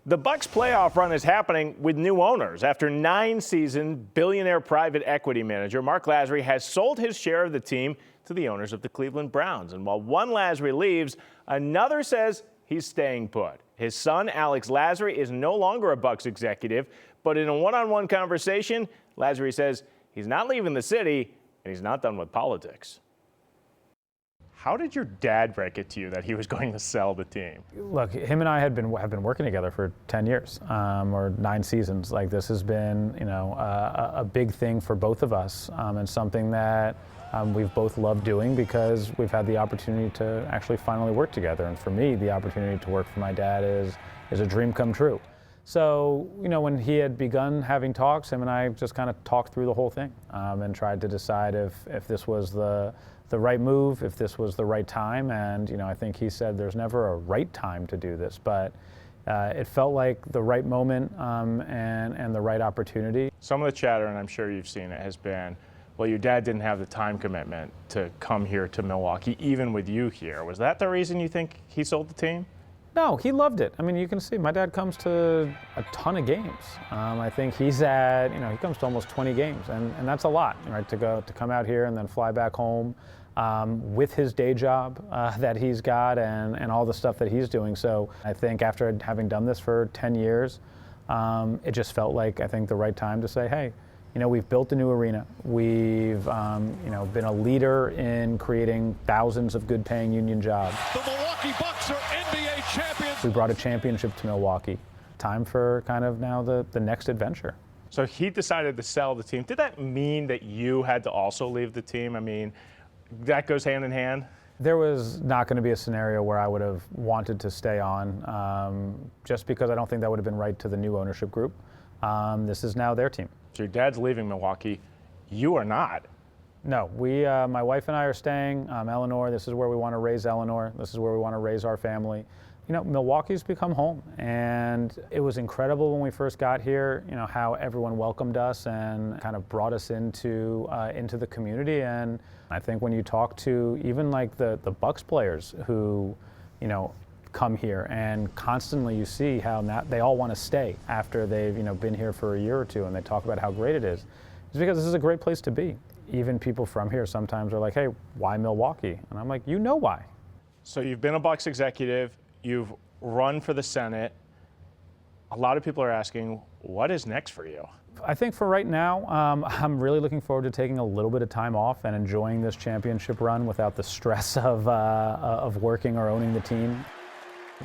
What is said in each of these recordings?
The Bucks playoff run is happening with new owners. After 9 seasons, billionaire private equity manager Mark Lasry has sold his share of the team to the owners of the Cleveland Browns. And while one Lasry leaves, another says he's staying put. His son, Alex Lasry, is no longer a Bucks executive, but in a one-on-one conversation, Lasry says he's not leaving the city and he's not done with politics. How did your dad break it to you that he was going to sell the team? Look, him and I have been working together for 10 years, or 9 seasons. Like, this has been, a big thing for both of us, and something that we've both loved doing because we've had the opportunity to actually finally work together. And for me, the opportunity to work for my dad is a dream come true. So, when he had begun having talks, him and I just kind of talked through the whole thing, and tried to decide if this was the right move, if this was the right time. And, I think he said there's never a right time to do this, but it felt like the right moment, and the right opportunity. Some of the chatter, and I'm sure you've seen it, has been, well, your dad didn't have the time commitment to come here to Milwaukee, even with you here. Was that the reason you think he sold the team? No, he loved it. I mean, you can see my dad comes to a ton of games. I think he's at, he comes to almost 20 games, and that's a lot, right? To come out here and then fly back home with his day job that he's got and all the stuff that he's doing. So I think after having done this for 10 years, it just felt like, I think, the right time to say, hey, we've built a new arena. We've, been a leader in creating thousands of good-paying union jobs. The Milwaukee Bucks are NBA champions. We brought a championship to Milwaukee. Time for kind of now the next adventure. So he decided to sell the team. Did that mean that you had to also leave the team? I mean, that goes hand in hand? There was not going to be a scenario where I would have wanted to stay on, just because I don't think that would have been right to the new ownership group. This is now their team. So your dad's leaving Milwaukee. You are not. No, my wife and I are staying. Eleanor, this is where we want to raise Eleanor. This is where we want to raise our family. Milwaukee's become home, and it was incredible when we first got here, how everyone welcomed us and kind of brought us into the community. And I think when you talk to even like the Bucks players who, come here, and constantly you see how they all want to stay after they've, been here for a year or two, and they talk about how great it is. It's because this is a great place to be. Even people from here sometimes are like, hey, why Milwaukee? And I'm like, why? So you've been a Bucks executive. You've run for the Senate. A lot of people are asking, what is next for you? I think for right now, I'm really looking forward to taking a little bit of time off and enjoying this championship run without the stress of working or owning the team.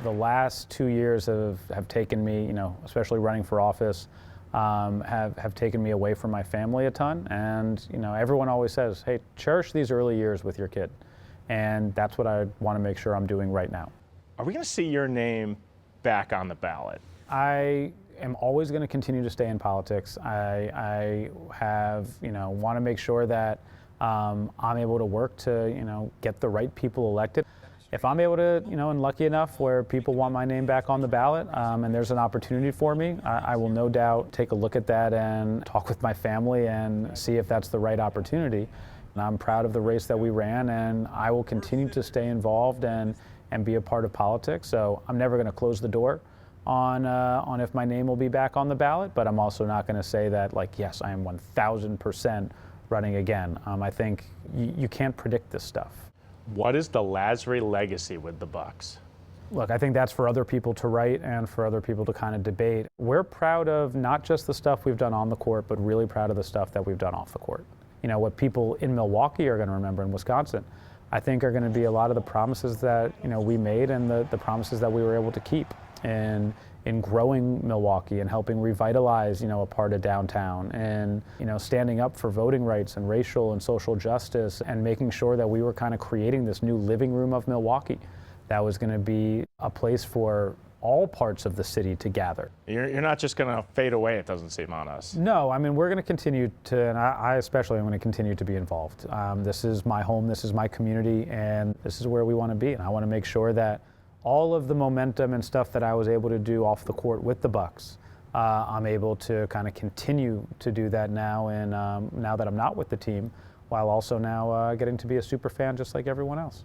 The last 2 years have taken me, especially running for office, have taken me away from my family a ton. And, everyone always says, hey, cherish these early years with your kid. And that's what I want to make sure I'm doing right now. Are we going to see your name back on the ballot? I am always going to continue to stay in politics. I have, want to make sure that I'm able to work to, get the right people elected. If I'm able to, and lucky enough where people want my name back on the ballot, and there's an opportunity for me, I will no doubt take a look at that and talk with my family and see if that's the right opportunity. And I'm proud of the race that we ran, and I will continue to stay involved and be a part of politics. So I'm never going to close the door on if my name will be back on the ballot, but I'm also not going to say that, like, yes, I am 1,000% running again. I think you can't predict this stuff. What is the Lasry legacy with the Bucks? Look, I think that's for other people to write and for other people to kind of debate. We're proud of not just the stuff we've done on the court, but really proud of the stuff that we've done off the court. What people in Milwaukee are going to remember, in Wisconsin, I think are going to be a lot of the promises that we made and the promises that we were able to keep in growing Milwaukee and helping revitalize a part of downtown, and standing up for voting rights and racial and social justice, and making sure that we were kind of creating this new living room of Milwaukee that was going to be a place for all parts of the city to gather. You're not just going to fade away, it doesn't seem, on us. No, I mean, we're going to continue to, and I especially am going to continue to be involved. This is my home, this is my community, and this is where we want to be. And I want to make sure that all of the momentum and stuff that I was able to do off the court with the Bucks, I'm able to kind of continue to do that now, and now that I'm not with the team, while also now getting to be a super fan just like everyone else.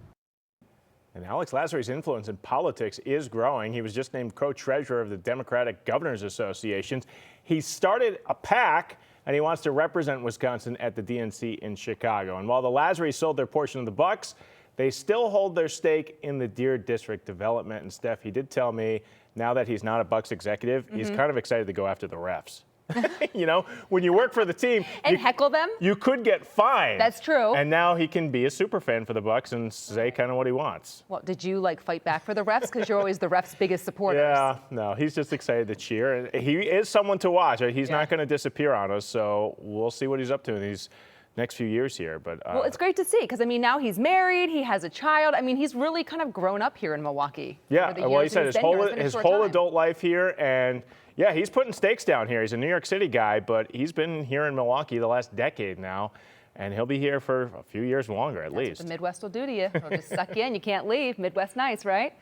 And Alex Lasry's influence in politics is growing. He was just named co-treasurer of the Democratic Governors Association. He started a PAC, and he wants to represent Wisconsin at the DNC in Chicago. And while the Lasrys sold their portion of the Bucks, they still hold their stake in the Deer District development. And Steph, he did tell me now that he's not a Bucks executive, he's kind of excited to go after the refs. You know, when you work for the team and heckle them, you could get fined. That's true. And now he can be a super fan for the Bucks and say kind of what he wants. Well, did you like fight back for the refs? Because you're always the refs' biggest supporters. Yeah, no, he's just excited to cheer. And he is someone to watch. He's not going to disappear on us, so we'll see what he's up to in these next few years here. But well, it's great to see because, I mean, now he's married, he has a child. I mean, he's really kind of grown up here in Milwaukee. Yeah, well, he said his whole adult life here, and yeah, he's putting stakes down here. He's a New York City guy, but he's been here in Milwaukee the last decade now, and he'll be here for a few years longer at least. That's what the Midwest will do to you. It'll just suck you in. You can't leave. Midwest nice, right?